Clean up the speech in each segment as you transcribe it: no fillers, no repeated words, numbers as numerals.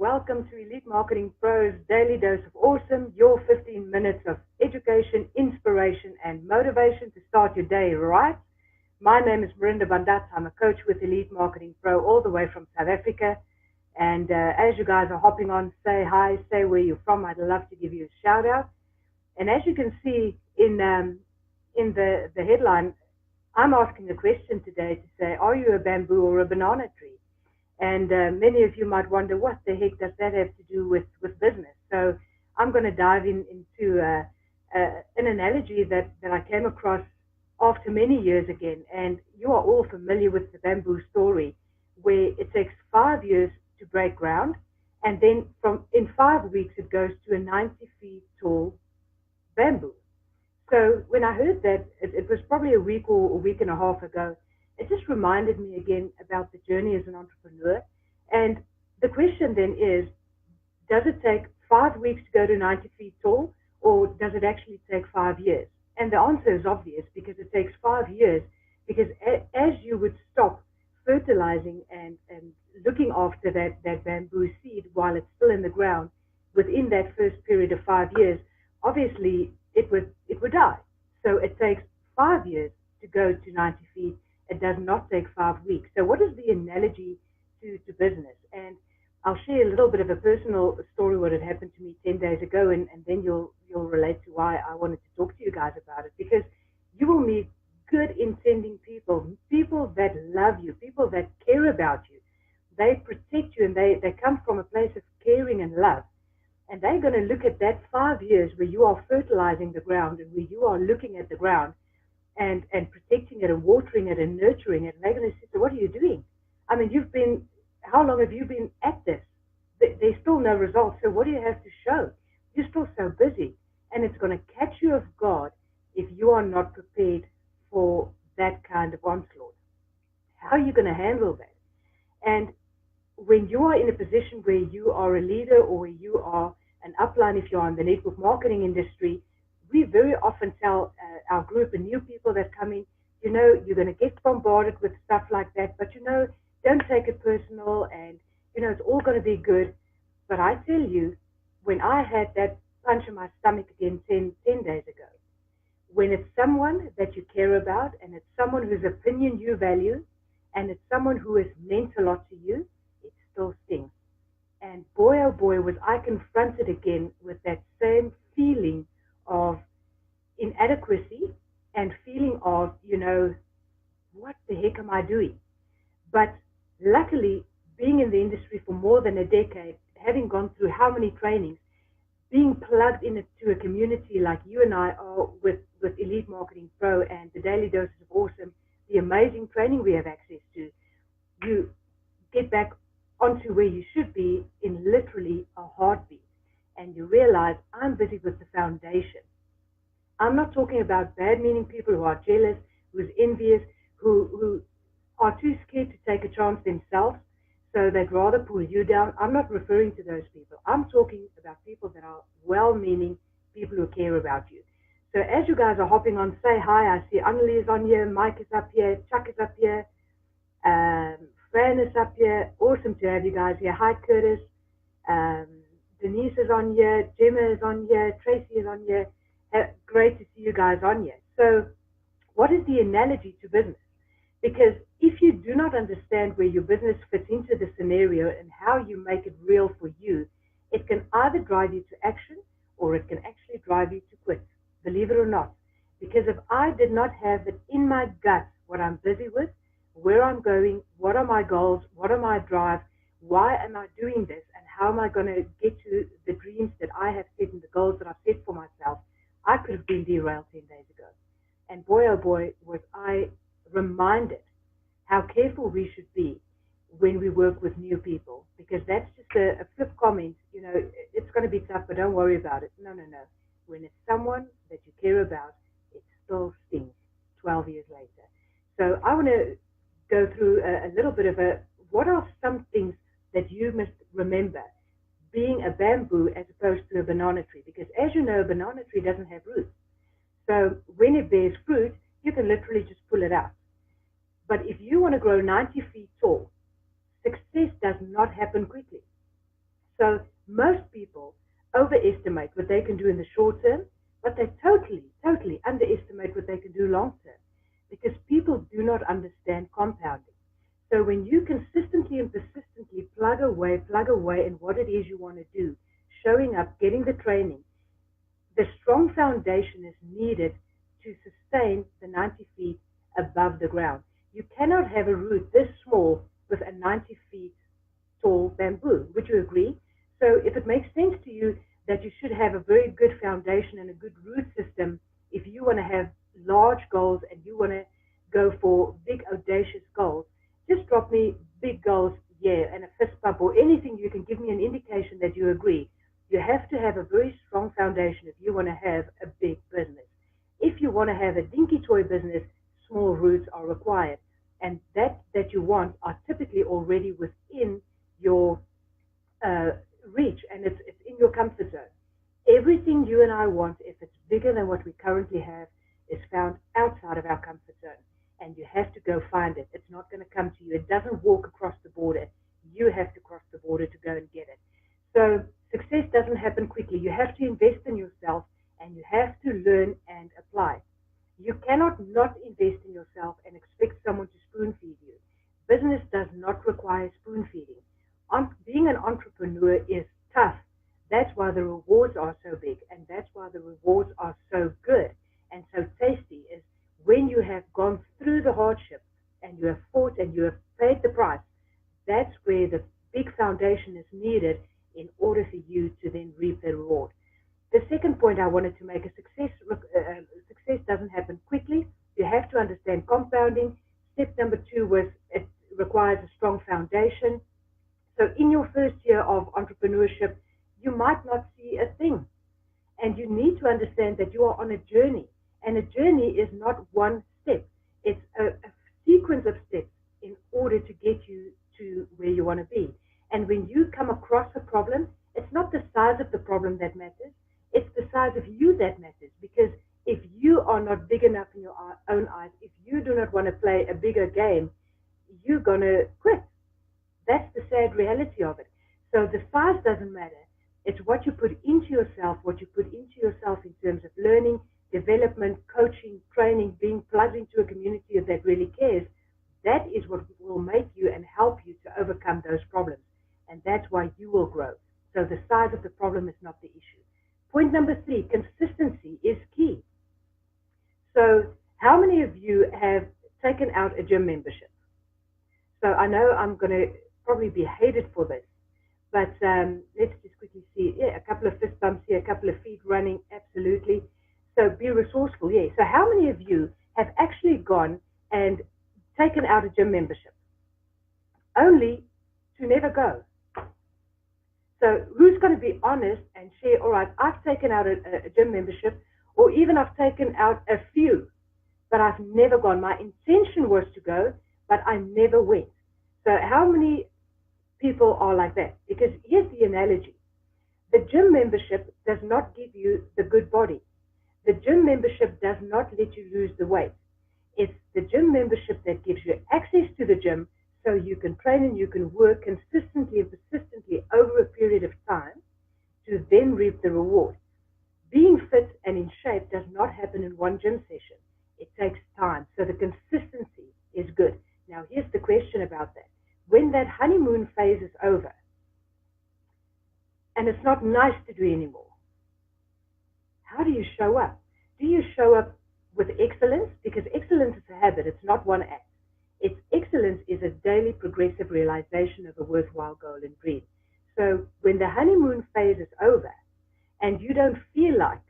welcome to Elite Marketing Pro's Daily Dose of Awesome, your 15 minutes of education, inspiration, and motivation to start your day right. My name is Marinda. I'm a coach with Elite Marketing Pro all the way from South Africa. And as you guys are hopping on, say hi, say where you're from. I'd love to give you a shout out. And as you can see in the headline, I'm asking a question today to say, are you a bamboo or a banana tree? And many of you might wonder, what the heck does that have to do with business? So I'm going to dive into an analogy that I came across after many years again. And you are all familiar with the bamboo story, where it takes 5 years to break ground. And then in 5 weeks, it goes to a 90 feet tall bamboo. So when I heard that, it was probably a week or a week and a half ago, it just reminded me again about the journey as an entrepreneur. And the question then is, does it take 5 weeks to go to 90 feet tall, or does it actually take 5 years? And the answer is obvious, because it takes 5 years, because as you would stop fertilizing and looking after that bamboo seed while it's still in the ground, within that first period of 5 years, obviously it would die. So it takes 5 years to go to 90 feet. It does not take 5 weeks. So what is the analogy to business? And I'll share a little bit of a personal story, what had happened to me 10 days ago, and then you'll relate to why I wanted to talk to you guys about it. Because you will meet good intending people that love you, people that care about you. They protect you, and they come from a place of caring and love. And they're going to look at that 5 years where you are fertilizing the ground and where you are looking at the ground and protecting it and watering it and nurturing it. And they're going to say, so what are you doing? I mean, how long have you been at this? There's still no results. So what do you have to show? You're still so busy. And it's going to catch you off guard if you are not prepared for that kind of onslaught. How are you going to handle that? And when you are in a position where you are a leader, or where you are an upline, if you're in the network marketing industry, we very often tell our group and new people that come in, you're going to get bombarded with stuff like that, but don't take it personal, and it's all going to be good. But I tell you, when I had that punch in my stomach again 10 days ago, when it's someone that you care about, and it's someone whose opinion you value, and it's someone who has meant a lot to you, it still stings. And boy, oh boy, was I confronted again with that same feeling of inadequacy and feeling of, what the heck am I doing? But luckily, being in the industry for more than a decade, having gone through how many trainings, being plugged into a community like you and I are with Elite Marketing Pro and the Daily Doses of Awesome, the amazing training we have access to, you get back onto where you should be in literally a heartbeat. And you realize, I'm busy with the foundation. I'm not talking about bad-meaning people who are jealous, who's envious, who are too scared to take a chance themselves, so they'd rather pull you down. I'm not referring to those people. I'm talking about people that are well-meaning, people who care about you. So as you guys are hopping on, say hi. I see Annelie is on here, Mike is up here, Chuck is up here, Fran is up here. Awesome to have you guys here. Hi, Curtis. Denise is on here, Gemma is on here, Tracy is on here. Great to see you guys on here. So what is the analogy to business? Because if you do not understand where your business fits into the scenario and how you make it real for you, it can either drive you to action, or it can actually drive you to quit, believe it or not. Because if I did not have it in my gut what I'm busy with, where I'm going, what are my goals, what are my drives, why am I doing this, and how am I going to get to the dreams that I have set and the goals that I've set for myself, I could have been derailed 10 days ago. And boy, oh boy, was I reminded how careful we should be when we work with new people, because that's just a flip comment. It's going to be tough, but don't worry about it. No. When it's someone that you care about, it still stings 12 years later. So I want to go through a little bit of what are some things that you must remember being a bamboo as opposed to a banana tree, because as you know, a banana tree doesn't have roots. So when it bears fruit, you can literally just pull it out. But if you want to grow 90 feet tall, success does not happen quickly. So most people overestimate what they can do in the short term, but they totally underestimate what they can do long term because people do not understand compounding. So when you consistently and persistently plug away in what it is you want to do, showing up, getting the training, the strong foundation is needed to sustain the 90 feet above the ground. You cannot have a root this small with a 90 feet tall bamboo. Would you agree? So if it makes sense to you that you should have a very good foundation and a good root system, if you want to have large goals and you want to go for big, audacious goals, just drop me big goals, yeah, and a fist bump or anything you can give me an indication that you agree. You have to have a very strong foundation if you want to have a big business. If you want to have a dinky toy business, small roots are required. And that you want are typically already within your uh, reach, and it's in your comfort zone. Everything you and I want, if it's bigger than what we currently have, is found outside of our comfort zone. And you have to go find it. It's not going to come to you. It doesn't walk across the border. You have to cross the border to go and get it. So success doesn't happen quickly. You have to invest in yourself and you have to learn and apply. You cannot not invest in yourself and expect someone to spoon feed you. Business does not require spoon feeding. Being an entrepreneur is tough. That's why the rewards are so big and that's why the rewards are so good and so tasty is when you have gone through the hardship and you have fought and you have paid the price. That's where the big foundation is needed in order for you to then reap the reward. The second point I wanted to make is success doesn't happen quickly. You have to understand compounding. Step number 2 was it requires a strong foundation. So in your first year of entrepreneurship, you might not see a thing. And you need to understand that you are on a journey. And a journey is not one step. It's a sequence of steps in order to get you to where you want to be. And when you come across a problem, it's not the size of the problem that matters. It's the size of you that matters. Because if you are not big enough in your own eyes, if you do not want to play a bigger game, you're going to quit. That's the sad reality of it. So the size doesn't matter. It's what you put into yourself, what you put into yourself in terms of learning, development, coaching, training, being plugged into a community that really cares. That is what will make you and help you to overcome those problems. And that's why you will grow. So the size of the problem is not the issue. Point number 3, consistency is key. So how many of you have taken out a gym membership? So I know I'm going to probably be hated for this, but let's just quickly see. Yeah, a couple of fist bumps here, a couple of feet running, absolutely. So be resourceful, yeah. So how many of you have actually gone and taken out a gym membership only to never go? So who's going to be honest and share, all right, I've taken out a gym membership, or even I've taken out a few, but I've never gone. My intention was to go, but I never went. So how many people are like that? Because here's the analogy. The gym membership does not give you the good body. The gym membership does not let you lose the weight. It's the gym membership that gives you access to the gym so you can train and you can work consistently and persistently over a period of time to then reap the reward. Being fit and in shape does not happen in one gym session. It takes time. So the consistency is good. Now, here's the question about that. When that honeymoon phase is over, and it's not nice to do anymore, how do you show up? Do you show up with excellence? Because excellence is a habit. It's not one act. It's excellence is a daily progressive realization of a worthwhile goal and dream. So when the honeymoon phase is over and you don't feel like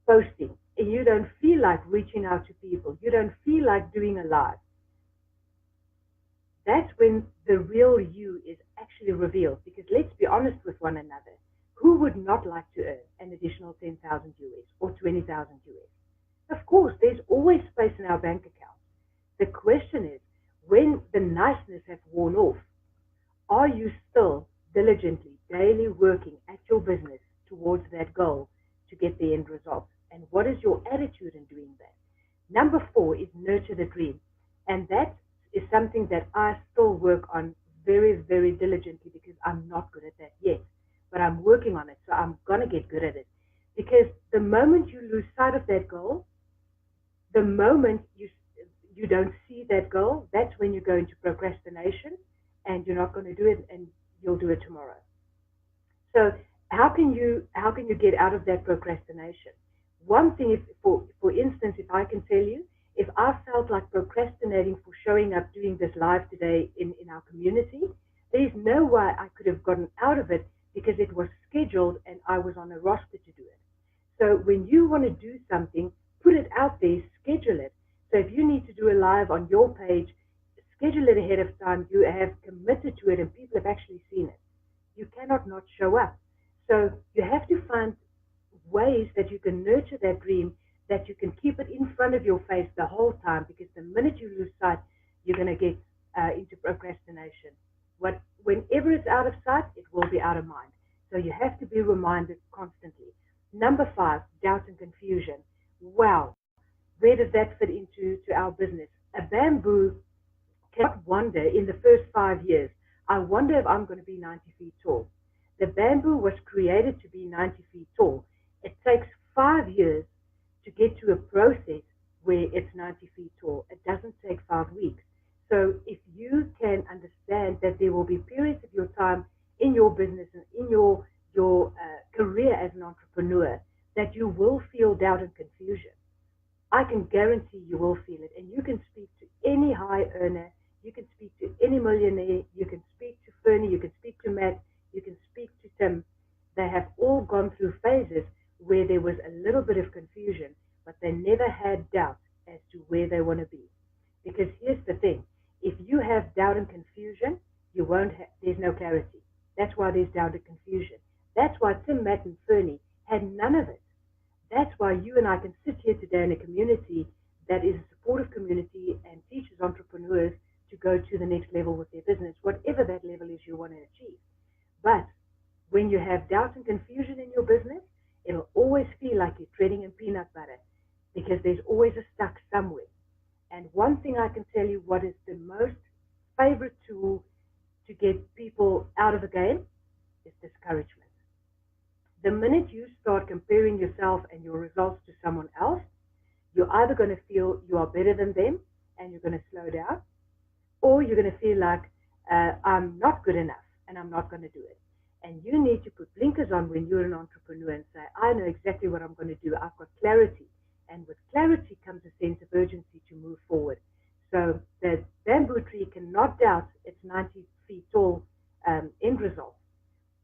posting, and you don't feel like reaching out to people, you don't feel like doing a live, that's when the real you is actually revealed. Because let's be honest with one another. Who would not like to earn an additional 10,000 US or 20,000 US? Of course, there's always space in our bank account. The question is, when the niceness has worn off, are you still diligently, daily working at your business towards that goal to get the end result? And what is your attitude in doing that? Number 4 is nurture the dream. And that is something that I still work on very, very diligently because I'm not good at that yet. I'm working on it, so I'm going to get good at it. Because the moment you lose sight of that goal, the moment you don't see that goal, that's when you go into procrastination, and you're not going to do it, and you'll do it tomorrow. So how can you get out of that procrastination? One thing, if for instance, if I can tell you, if I felt like procrastinating for showing up doing this live today in our community, there is no way I could have gotten out of it because it was scheduled and I was on a roster to do it. So when you want to do something, put it out there, schedule it. So if you need to do a live on your page, schedule it ahead of time. You have committed to it and people have actually seen it. You cannot not show up. So you have to find ways that you can nurture that dream, that you can keep it in front of your face the whole time, because the minute you lose sight, you're going to get into procrastination. Whenever it's out of sight, it will be out of mind. So you have to be reminded constantly. Number 5, doubt and confusion. Wow, where does that fit into our business? A bamboo cannot wonder in the first 5 years, I wonder if I'm going to be 90 feet tall. The bamboo was created to be 90 feet tall. It takes 5 years to get to a process where it's 90 feet tall. It doesn't take 5 weeks. So if you can understand that there will be periods of your time in your business and in your career as an entrepreneur that you will feel doubt and confusion, I can guarantee you will feel it. And you can speak to any high earner, you can speak to any millionaire, you can speak to Fernie, you can speak to Matt, you can speak to Tim. They have all gone through phases where there was a little bit of confusion, but they never had doubt as to where they want to be. Because here's the thing, if you have doubt and confusion, there's no clarity. That's why there's doubt and confusion. That's why Tim, Matt, and Fernie had none of it. That's why you and I can sit here today in a community that is a supportive community and teaches entrepreneurs to go to the next level with their business, whatever that level is you want to achieve. But when you have doubt and confusion in your business, it'll always feel like you're treading in peanut butter because there's always a stuck somewhere. And one thing I can tell you, what is the most favorite tool to get people out of a game is discouragement. The minute you start comparing yourself and your results to someone else, you're either going to feel you are better than them and you're going to slow down, or you're going to feel like I'm not good enough and I'm not going to do it. And you need to put blinkers on when you're an entrepreneur and say, I know exactly what I'm going to do. I've got clarity. And with clarity comes a sense of urgency to move forward. So the bamboo tree cannot doubt its 90 feet tall end result.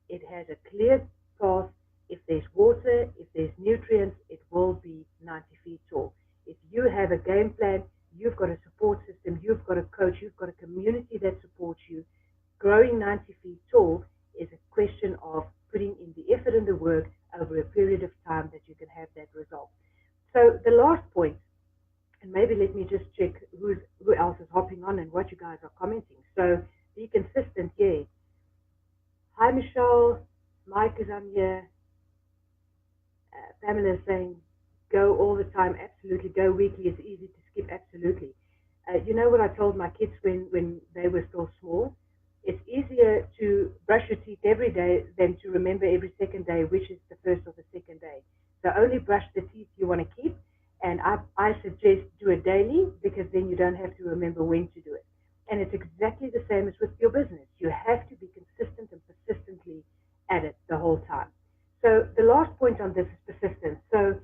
It has a clear path. If there's water, if there's nutrients, it will be 90 feet tall. If you have a game plan, you've got a support system, you've got a coach, you've got a community that supports you. Growing 90 feet tall is a question of putting in the effort and the work over a period of time that you can have that result. So the last point, and maybe let me just check who else is hopping on and what you guys are commenting. So be consistent, yeah. Hi, Michelle. Mike is on here. Pamela is saying, go all the time. Absolutely. Go weekly. It's easy to skip. Absolutely. You know what I told my kids when they were still small? It's easier to brush your teeth every day than to remember every second day which is the first or the second day. So only brush the teeth you want to keep. And I suggest do it daily, because then you don't have to remember when to do it. And it's exactly the same as with your business. You have to be consistent and persistently at it the whole time. So the last point on this is persistence. So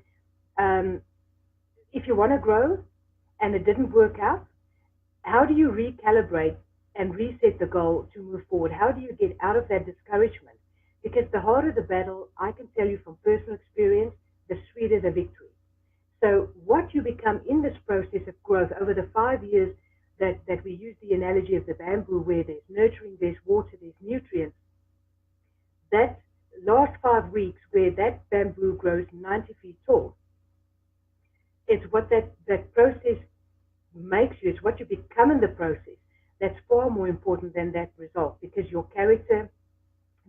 if you want to grow and it didn't work out, how do you recalibrate and reset the goal to move forward? How do you get out of that discouragement? Because the harder the battle, I can tell you from personal experience, the sweeter the victory. So what you become in this process of growth over the 5 years that we use the analogy of the bamboo, where there's nurturing, there's water, there's nutrients, that last 5 weeks where that bamboo grows 90 feet tall, it's what that process makes you, it's what you become in the process that's far more important than that result, because your character,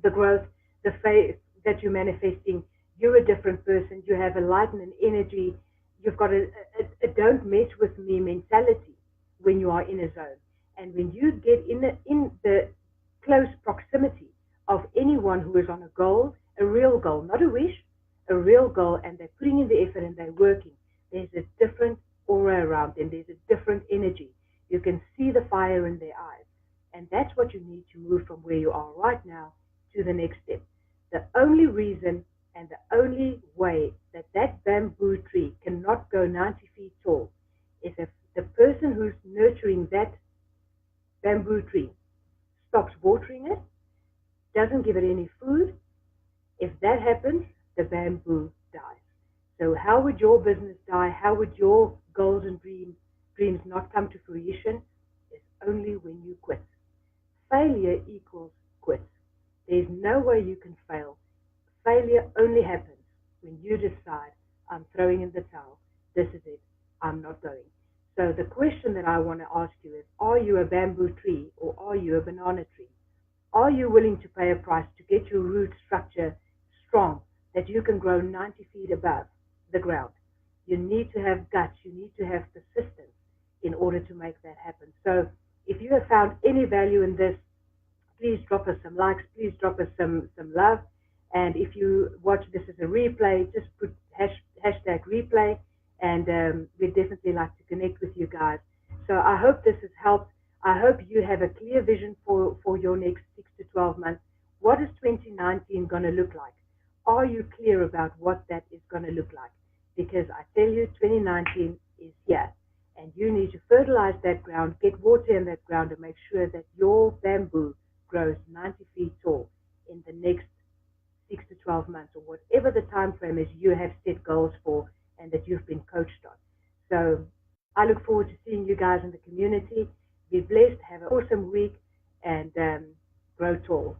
the growth, the faith that you're manifesting, you're a different person, you have a light and an energy, you've got a don't mess with me mentality when you are in a zone. And when you get in the close proximity of anyone someone who is on a goal, a real goal, not a wish, a real goal, and they're putting in the effort and they're working, there's a different aura around them. There's a different energy. You can see the fire in their eyes. And that's what you need to move from where you are right now to the next step. The only reason and the only way that that bamboo tree cannot go 90 feet tall is if the person who's nurturing that bamboo tree stops watering it, doesn't give it any food. If that happens, the bamboo dies. So how would your business die? How would your goals and dreams not come to fruition? It's only when you quit. Failure equals quit. There's no way you can fail. Failure only happens when you decide, I'm throwing in the towel. This is it. I'm not going. So the question that I want to ask you is, are you a bamboo tree or are you a banana tree? Are you willing to pay a price to get your root structure strong, that you can grow 90 feet above the ground? You need to have guts. You need to have persistence in order to make that happen. So if you have found any value in this, please drop us some likes. Please drop us some love. And if you watch this as a replay, just put hashtag replay. And we'd definitely like to connect with you guys. So I hope this has helped. I hope you have a clear vision for your next 6 to 12 months. What is 2019 going to look like? Are you clear about what that is going to look like? Because I tell you, 2019 is here. And you need to fertilize that ground, get water in that ground, and make sure that your bamboo grows 90 feet tall in the next 6 to 12 months, or whatever the time frame is you have set goals for and that you've been coached on. So I look forward to seeing you guys in the community. Be blessed, have an awesome week, and grow tall.